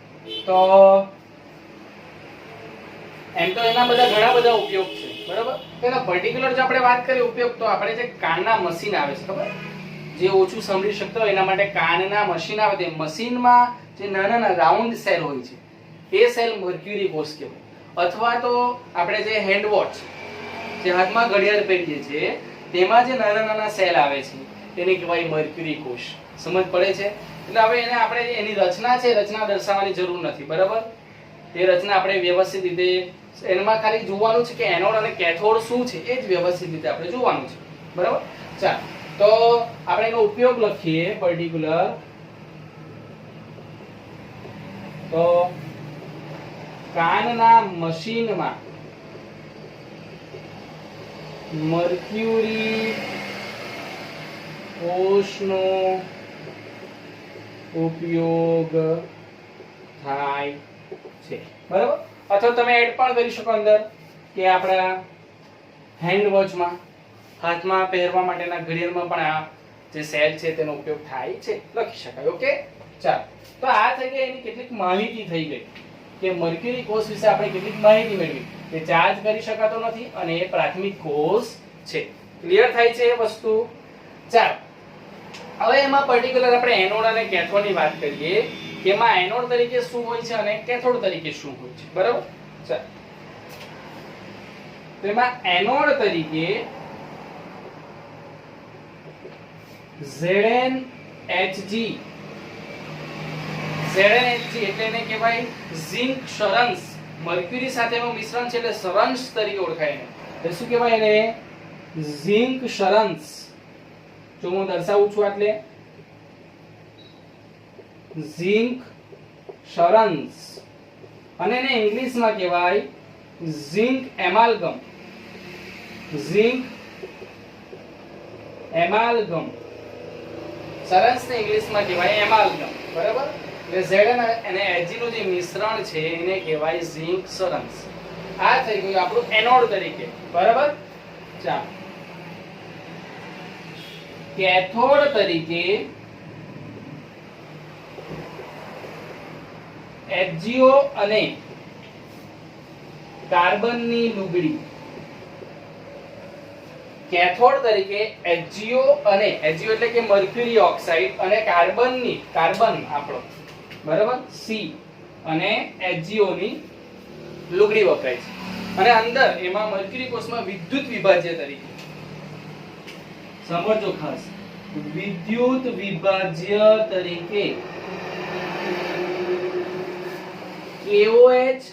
[SPEAKER 1] તો એમ તો એના ઘણા બધા ઉપયોગ છે. બરાબર, એના પર્ટિક્યુલર જો આપણે વાત કરીએ ઉપયોગ તો આપણે જે કાનના મશીન આવે છે, ખબર, જે ઓછું સાંભળી શકતા હોય એના માટે કાનના મશીન આવે, તે મશીનમાં જે નાના નાના રાઉન્ડ સેલ હોય છે એ સેલ મર્ક્યુરી કોષ કહેવાય. અથવા તો આપણે જે હેન્ડ વોચ, જે હાથમાં ઘડિયાળ પહેરીએ છીએ તેમાં જે નાના નાના સેલ આવે છે તેને કહેવાય મર્ક્યુરી કોષ. સમજ પડે છે? એટલે હવે એને આપણે એની રચના છે, રચના દર્શાવવાની જરૂર નથી. બરાબર, તે રચના આપણે વ્યવસ્થિત રીતે એમાં ખાલી જોવાનું છે કે એનોડ અને કેથોડ શું છે એ જ વ્યવસ્થિત રીતે આપણે જોવાનું છે. બરાબર, ચાલો, તો આપણે એનો ઉપયોગ લખીએ પર્ટિક્યુલર. તો કાનના મશીનમાં મર્ક્યુરી કોષનો ઉપયોગ થાય છે. બરાબર, અથવા તમે એડ પણ કરી શકો અંદર કે આપણા હેન્ડ વોચમાં, હાથમાં પહેરવા માટેના ઘડિયાળમાં પણ આ જે સેલ છે તેનો ઉપયોગ થાય છે, લખી શકાય. ઓકે, ચાલો, તો આ થઈ ગઈ એની કેટલીક માહિતી થઈ ગઈ કે મર્ક્યુરી કોષ વિશે આપણે કેટલીક માહિતી મેળવી કે ચાર્જ કરી શકાતો નથી અને એ પ્રાથમિક કોષ છે. ક્લિયર થાય છે એ વસ્તુ? ચાલો, હવે એમાં પર્ટિક્યુલર આપણે એનોડ અને કેથોડની વાત કરીએ કે એમાં એનોડ તરીકે શું હોય છે અને કેથોડ તરીકે શું હોય છે. બરાબર, ચાલો, તો એમાં એનોડ તરીકે ZnHg એટલે એને કહેવાય ઝિંક શરંસ. મર્ક્યુરી સાથેનું મિશ્રણ છે એટલે શરંસ તરીકે ઓળખાય એને. એટલે શું કહેવાય એને? ઝિંક શરંસ. જો હું દર્શાવું છું એટલે ઝિંક શરંસ, અને એને ઇંગ્લિશમાં કહેવાય ઝિંક એમાલ્ગમ. ઝિંક એમાલ્ગમ. શરંસ ને ઇંગ્લિશમાં કહેવાય એમાલ્ગમ. બરાબર? એટલે Zn અને Hg નું જે મિશ્રણ છે એને કહેવાય ઝિંક શરંસ. આ થઈ ગયું આપણું એનોડ તરીકે. બરાબર? ચાલો, કેથોડ તરીકે HgO અને કાર્બનની લુગડી. કેથોડ તરીકે HgO અને HgO એટલે કે મર્ક્યુરી ઓક્સાઇડ અને કાર્બન આપણો, બરાબર, C અને HgO ની લુગડી વપરાય છે. અને અંદર એમાં મર્ક્યુરી કોષમાં વિદ્યુત વિભાજ્ય તરીકે, સમજો ખાસ, વિદ્યુત વિભાજ્ય તરીકે KOH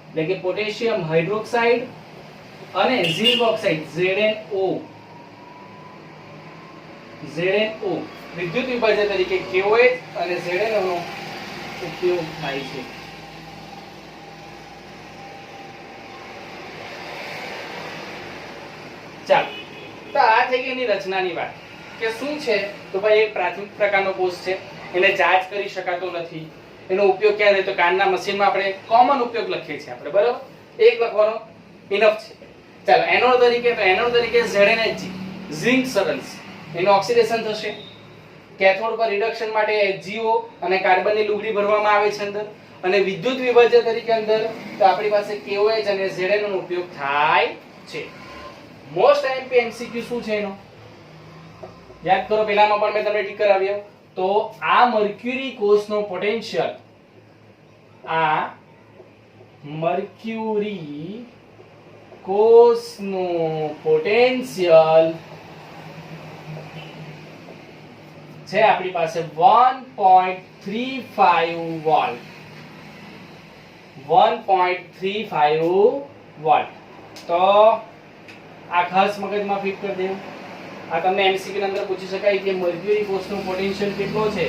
[SPEAKER 1] એટલે કે પોટેશિયમ હાઇડ્રોક્સાઇડ અને ઝિંક ઓક્સાઇડ ZnO વિદ્યુત વિભાજ્ય તરીકે KOH અને ZnO નો ઉપયોગ થાય છે. ચાલો, તો આ થઈ ગઈ એની રચનાની વાત કે શું છે. તો ભાઈ એક પ્રાથમિક પ્રકારનો કોષ છે, એને ચાર્જ કરી શકાતો નથી. એનો ઉપયોગ ક્યાં થાય? તો કાનના મશીનમાં આપણે કોમન ઉપયોગ લખીએ છીએ આપણે, બરાબર? એક લખવાનો ઇનફ છે. ચાલો, એનોડ તરીકે ZnHg ઝિંક શરંસ, એનું ઓક્સિડેશન થશે. કેથોડ પર રિડક્શન માટે HgO અને કાર્બનની લુગડી ભરવામાં આવે છે અંદર. અને વિદ્યુત વિભાજ્ય તરીકે અંદર તો આપણી પાસે KOH અને ZnO નો ઉપયોગ થાય છે. મોસ્ટ આઈએમપી એમસીક્યુ શું છે એનો? યાદ કરો, પહેલામાં પણ મેં તમને ટીક કરાવ્યો. તો આ મર્ક્યુરી કોષનો પોટેન્શિયલ, આ મર્ક્યુરી કોષનું પોટેન્શિયલ છે આપણી પાસે 1.35 વોલ્ટ. 1.35 વોલ્ટ. તો આ ખાસ મગજમાં ફિટ કરી દેવું. આ તમને એમસીક્યુ ની અંદર પૂછી શકાય કે મર્ક્યુરી કોષનો પોટેન્શિયલ કેટલો છે?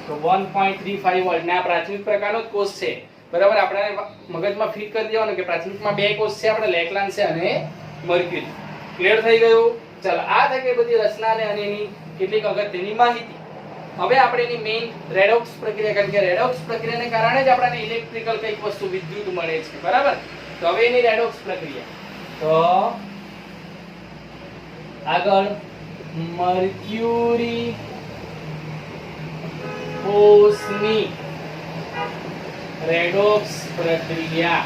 [SPEAKER 1] તો 1.35 વોલ્ટ. ને આ પ્રાથમિક પ્રકારનો જ કોષ છે, બરાબર? આપણે મગજમાં ફિટ કરી દેવાનું કે પ્રાથમિકમાં બે કોષ છે, આપણે લેકલાન્સ છે અને મર્ક્યુરી. ક્લિયર થઈ ગયું? ચાલો, આ થઈ ગઈ બધી રચના અને એની કેટલીક અગત્યની માહિતી. હવે આપણે એની મેઇન રેડોક્સ પ્રક્રિયા, કારણ કે રેડોક્સ પ્રક્રિયાને કારણે જ આપણને ઇલેક્ટ્રિકલ કઈક વસ્તુ વિદ્યુત મળે છે, બરાબર? તો હવે એની રેડોક્સ પ્રક્રિયા. તો આગળ મર્ક્યુરી કોષની રેડોક્સ પ્રક્રિયા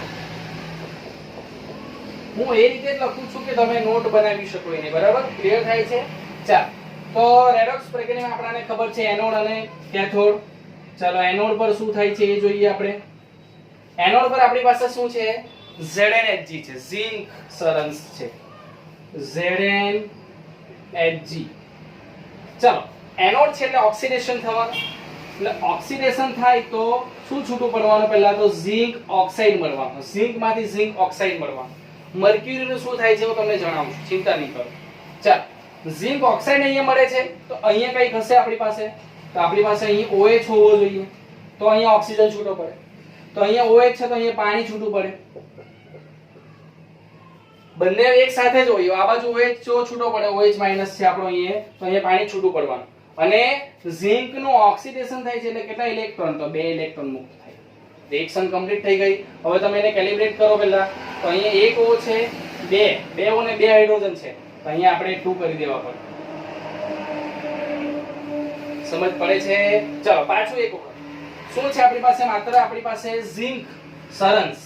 [SPEAKER 1] હું એ રીતે લખું છું કે તમે નોટ બનાવી શકો એને, બરાબર? ક્લિયર થાય છે? ચાલો, તો રેડોક્સ પ્રક્રિયામાં આપણને ખબર છે એનોડ અને કેથોડ. ચાલો, એનોડ પર શું થાય છે એ જોઈએ આપણે. એનોડ પર આપણી પાસે શું છે? ZnHg છે, ઝિંક શરંસ છે, ZnHg. ચાલો, એનોડ છે એટલે ઓક્સિડેશન થવાનું. એટલે ઓક્સિડેશન થાય તો શું છૂટું પડવાનું? પહેલા તો ઝિંક ઓક્સાઇડ મળવાનું, ઝિંકમાંથી ઝિંક ઓક્સાઇડ મળવાનું. મર્ક્યુરીનું શું થાય છે હું તમને જણાવું છું, ચિંતા નહીં કરો. ચાલો, ઝિંક ઓક્સાઇડ અહીંયા મળે છે તો અહીંયા કઈ હશે આપણી પાસે? તો આપણી પાસે અહીં OH હોવો જોઈએ, તો અહીંયા ઓક્સિજન છૂટો પડે. તો અહીંયા OH છે તો અહીંયા પાણી છૂટું પડે. બંને એક સાથે જ હોય. આ બાજુ OH જો છૂટો પડે, OH માઈનસ છે આપણો અહીંયા, તો અહીંયા પાણી છૂટું પડવાનું. અને ઝિંક નું ઓક્સિડેશન થાય છે એટલે કેટલા ઇલેક્ટ્રોન? તો 2 ઇલેક્ટ્રોન મુક્ત થાય. રિએક્શન કમ્પ્લીટ થઈ ગઈ. હવે તમે એને કેલિબ્રેટ કરો પહેલા. તો અહીંયા એક O છે, 2 O ને 2 હાઇડ્રોજન છે, તો અહીંયા આપણે 2 કરી દેવા પડે. સમજ પડે છે? ચલો, પાછું એક વખત. શું છે આપણી પાસે? માત્ર આપણી પાસે ઝિંક શરંસ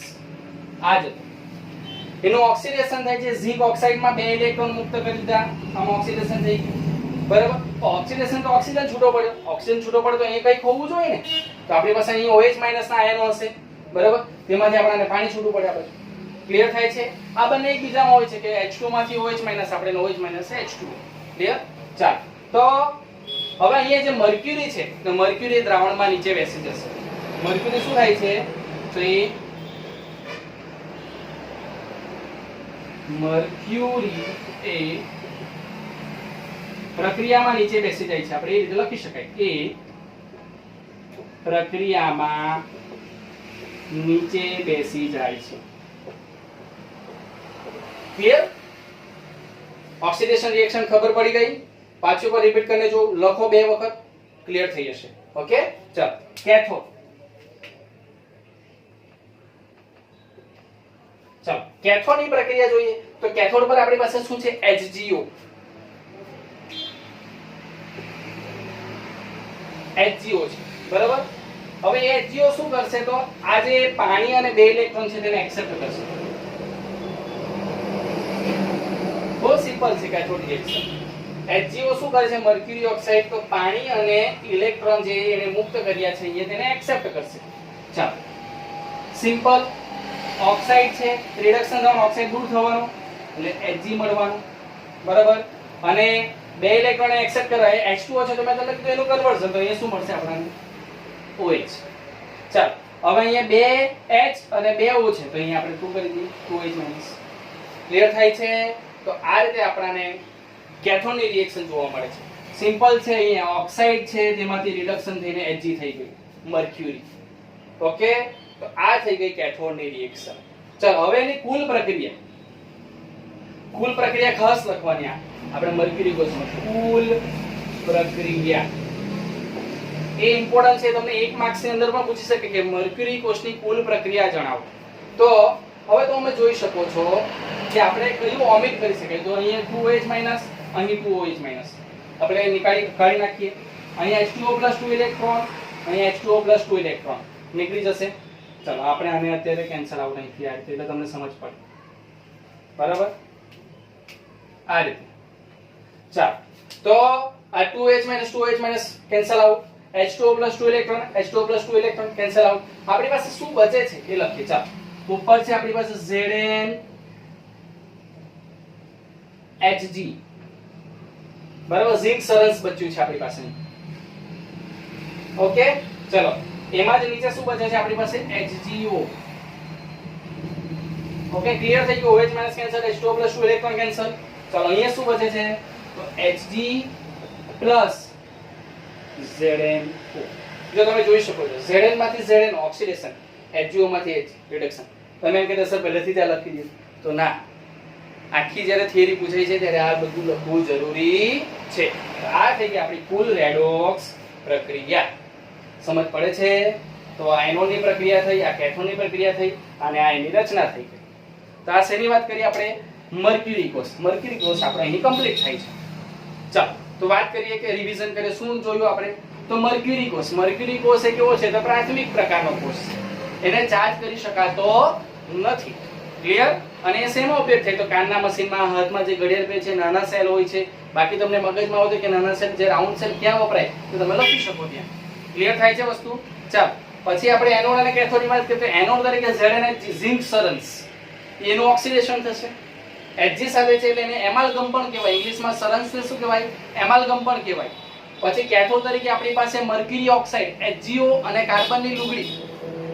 [SPEAKER 1] આ જ હતું. એનું ઓક્સિડેશન થાય છે, ઝિંક ઓક્સાઇડમાં 2 ઇલેક્ટ્રોન મુક્ત કરી દીધા, આમ ઓક્સિડેશન થઈ ગયું, બરાબર? તો ઓક્સિડેશન તો ઓક્સિજન છૂટો પડ્યો. ઓક્સિજન છૂટો પડે તો અહીં કંઈક હોવું જોઈએ ને. તો આપણી પાસે અહીં OH માઈનસ ના આયનો હશે, બરાબર? તેમાંથી આપણને પાણી છૂટું પડે. આપણે ક્લિયર થાય છે? આ બંને એકબીજામાં હોય છે કે H2 માંથી OH માઈનસ આપણે OH માઈનસ H2. ક્લિયર? ચાલ. તો હવે અહીંયા જે મર્ક્યુરી છે તો મર્ક્યુરી દ્રાવણમાં નીચે બેસી જશે. મર્ક્યુરી શું થાય છે? તો એ મર્ક્યુરી એ પ્રક્રિયામાં નીચે બેસી જાય છે. આપણે એ રીતે લખી શકાય કે પ્રક્રિયામાં નીચે બેસી જાય છે. ક્લિયર? ઓક્સિડેશન રિએક્શન ખબર પડી ગઈ? પાછું પર રિપીટ કરીને જો લખો 2 વખત ક્લિયર થઈ જશે. ઓકે? ચાલો. કેથોડ. ચાલો કેથોડની પ્રક્રિયા જોઈએ તો કેથોડ પર આપણી પાસે શું છે? HGO. HGO છે બરાબર. હવે એ HGO શું કરશે? તો આ જે પાણી અને 2 ઇલેક્ટ્રોન છે તેને એક્સેપ્ટ કરશે. બહુ સિમ્પલ છે કેથોડ રિએક્શન. HGO શું કરે છે? મર્ક્યુરી ઓક્સાઇડ તો પાણી અને ઇલેક્ટ્રોન જે એને મુક્ત કર્યા છે એ તેને એક્સેપ્ટ કરશે. ચાલો સિમ્પલ. ઓક્સાઇડ છે રિડક્શન થવાનું, ઓક્સાઇડ દૂર થવાનું એટલે Hg મળવાનું બરાબર. અને 2 ઇલેક્ટ્રોન એક્સેપ્ટ કરે H2O છે તો મેં તમને કીધું એનું કન્વર્ઝન, તો અહીંયા શું મળશે આપણને? OH. ચાલો હવે અહીંયા 2H અને 2O છે તો અહીંયા આપણે શું કરી દઈએ? 2H minus. ક્લિયર થાય છે? તો આ રીતે આપણને કેથોડની રિએક્શન જોવા મળે છે. સિમ્પલ છે. અહીંયા ઓક્સાઇડ છે તેમાંથી રિડક્શન થઈને Hg થઈ ગયું મર્ક્યુરી. ઓકે? તો આ થઈ ગઈ કેથોડની રિએક્શન. ચાલો હવે એની કુલ પ્રક્રિયા ખાસ લખવાની. આપણે મર્ક્યુરી કોષમાં કુલ પ્રક્રિયા એ ઇમ્પોર્ટન્ટ છે. તમને 1 માર્ક્સ ની અંદર પણ પૂછી શકે કે મર્ક્યુરી કોષની કુલ પ્રક્રિયા જણાવો. તો હવે તમે જોઈ શકો છો કે આપણે કયું ઓમિટ કરી શકાય. તો અહીંયા 2OH માઈનસ, અહીં 2OH માઈનસ આપણે કાઢી નાખીએ. અહીંયા H2O + 2 ઇલેક્ટ્રોન, અહીંયા H2O + 2 ઇલેક્ટ્રોન નીકળી જશે. ચલો આપણે આને અત્યારે કેન્સલ આઉટ અહીંથી આ રીતે એટલે તમને સમજ પડે બરાબર. આ રીતે. ચાલો તો આ 2H - cancel out, H2O + 2 electron, H2O + 2 electron cancel out. આપણી પાસે શું બચે છે એ લખીએ. ચાલો ઉપર છે આપણી પાસે Zn Hg બરાબર. ઝિંક સરન્સ બચ્યું છે આપણી પાસે. ઓકે ચલો એમાં જ નીચે શું બચે છે આપણી પાસે? HGO. ઓકે ક્લિયર થઈ ગયું? OH minus cancel, H2O + 2 electron cancel. ચલો અહીંયા શું બચે છે? તો Hg પ્લસ Zn. જો તમે જોઈ શકો છો Zn માંથી Zn ઓક્સિડેશન, HGO માંથી H રિડક્શન. તમે એમ કહેતા સર પહેલેથી ત્યાં લખી દીધું તો ના. આખી જ્યારે થિયરી પૂછાય છે ત્યારે આ બધું લખવું જરૂરી છે. આ થઈ ગઈ આપણી કુલ રેડોક્સ પ્રક્રિયા. સમજ પડે છે? તો આ એનોડની પ્રક્રિયા થઈ, આ કેથોડની પ્રક્રિયા થઈ અને આ એની રચના થઈ ગઈ. તો આ શેની વાત કરીએ આપણે? મર્ક્યુરી કોષ. મર્ક્યુરી કોષ આપણે અહીં કમ્પ્લીટ થાય છે. ચાલો તો વાત કરીએ કે રિવિઝન કરીએ. શું જોયું આપણે? તો મર્ક્યુરી કોષ. મર્ક્યુરી કોષ એ કેવો છે? તો પ્રાથમિક પ્રકારનો કોષ છે. એને ચાર્જ કરી શકાતો નથી. ક્લિયર? અને એ શેનો ઉપયોગ થાય? તો કાનના મશીનમાં, હાથમાં જે ઘડિયાળ પે છે, નાના સેલ હોય છે. બાકી તમને મગજમાં હોય કે નાના સેલ જે રાઉન્ડ સેલ ક્યાં વપરાય તો તમે લખી શકો ત્યાં. ક્લિયર થાય છે વસ્તુ? ચાલો પછી આપણે એનોડ અને કેથોડની વાત કરીએ તો એનોડ તરીકે ZnH ઝિંક સરન્સ એનું ઓક્સિડેશન થશે. Hg સાથે છે એટલે એને એમાલ્ગમ પણ કહેવાય. ઇંગ્લિશમાં સરન્સને શું કહેવાય? એમાલ્ગમ પણ કહેવાય. પછી કેથોડ તરીકે આપણી પાસે મર્ક્યુરી ઓક્સાઇડ HgO અને કાર્બનની લુગડી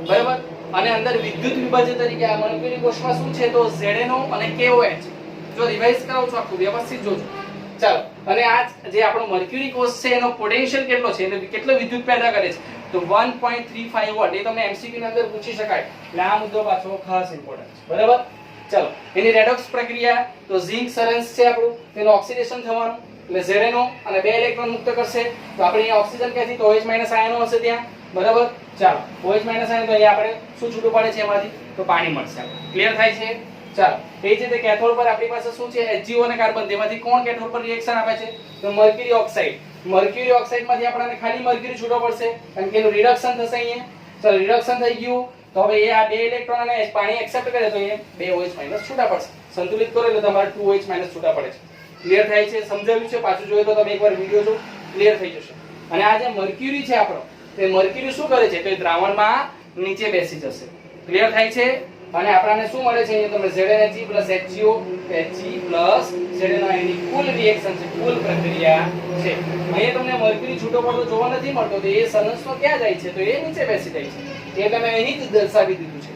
[SPEAKER 1] બરાબર. અને અંદર વિદ્યુત વિભાજ્ય તરીકે આ મર્ક્યુરી કોષમાં શું છે? તો ZnO અને KOH. જો રિવાઇઝ કરાવું છું આખું વ્યવસ્થિત જોજો. ચાલો અને આ જે આપણો મર્ક્યુરી કોષ છે એનો પોટેન્શિયલ કેટલો છે? એટલે કેટલો વિદ્યુત પેદા કરે છે? તો 1.35 વોટ. એ તમને MCQ ની અંદર પૂછી શકાય. એટલે આ મુદ્દો પાછો ખાસ ઇમ્પોર્ટન્ટ છે બરાબર. ચલો એની રેડોક્સ પ્રક્રિયા તો ઝિંક સરન્સ છે આપણું, તેનું ઓક્સિડેશન થવાનું એટલે ZnO અને 2 ઇલેક્ટ્રોન મુક્ત કરશે. તો આપણે અહીંયા ઓક્સિજન ક્યાંથી? તો OH માઈનસ આયનો હશે ત્યાં બરાબર. ચાલો OH માઈનસ આયનો તો અહીંયા આપણે શું છૂટું પડે છે એમાંથી? તો પાણી મળશે. ક્લિયર થાય છે? ચાલો એ જ રીતે કેથોડ પર આપણી પાસે શું છે? HgO અને કાર્બન. તેમાંથી કોણ કેથોડ પર રિએક્શન આપે છે? તો મર્ક્યુરી ઓક્સાઇડ. મર્ક્યુરી ઓક્સાઇડ માંથી આપણને ખાલી મર્ક્યુરી છૂટો પડશે કારણ કે એનું રિડક્શન થશે અહીંયા. ચાલો રિડક્શન થઈ ગયું તો હવે એ આ 2 ઇલેક્ટ્રોન અને પાણી એક્સેપ્ટ કરે તો એ 2 OH માઈનસ છૂટા પડશે. સંતુલિત કરો એટલે તમારે 2 OH માઈનસ છૂટા પડે છે. ક્લિયર થાય છે? સમજાવ્યું છે? પાછું જોઈએ તો તમે એકવાર વિડિયો જો ક્લિયર થઈ જશે. અને આ જે મર્ક્યુરી છે આપણો તે મર્ક્યુરી શું કરે છે? તો એ દ્રાવણમાં નીચે બેસી જશે. ક્લિયર થાય છે? અને આપણને શું મળે છે અહીંયા તમને ZnHe plus HCO He plus ZnO any cool reaction છે, કુલ પ્રક્રિયા છે. અહીંયા તમને મર્ક્યુરી છૂટો પડતો જોવા નથી મળતો, તો એ સલન્સનો ક્યાં જાય છે? તો એ નીચે બેસી જાય છે. એ તમે અહીં જ દર્શાવી દીધું છે.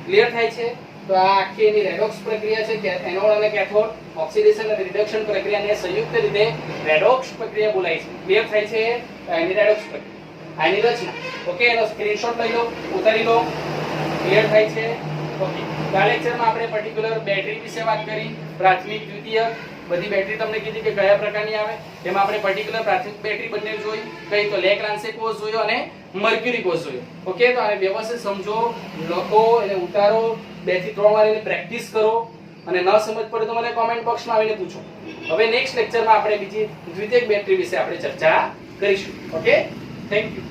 [SPEAKER 1] ક્લિયર થાય છે? તો આ આખી એની રેડોક્સ પ્રક્રિયા છે કે એનોડ અને કેથોડ ઓક્સિડેશન અને રિડક્શન પ્રક્રિયાને સંયુક્ત રીતે રેડોક્સ પ્રક્રિયા બોલાય છે. ક્લિયર થાય છે? એની રેડોક્સ પ્રક્રિયા, આની રચના. ઓકે, એનો સ્ક્રીનશોટ લઈ લો, ઉતારી લો. ક્લિયર થાય છે? ઓકે, આ લેક્ચરમાં આપણે પર્ટિક્યુલર બેટરી વિશે વાત કરી, પ્રાથમિક, દ્વિતીયક, બધી બેટરી તમને કીધી કે કયા પ્રકારની આવે. એમાં આપણે પર્ટિક્યુલર પ્રાથમિક બેટરી બંને જોઈ, કઈ તો લેગ્રાન્સે કોષ જોયો અને મર્ક્યુરી કોષ જોયો. ઓકે, તો આને વ્યવસ્થિત સમજો, લખો, એને ઉતારો, 2 થી 3 વાર એની પ્રેક્ટિસ કરો, અને ન સમજ પડે તો મને કોમેન્ટ બોક્સમાં આવીને પૂછો. હવે નેક્સ્ટ લેક્ચરમાં આપણે બીજી દ્વિતીયક બેટરી વિશે આપણે ચર્ચા કરીશું. Okay, thank you.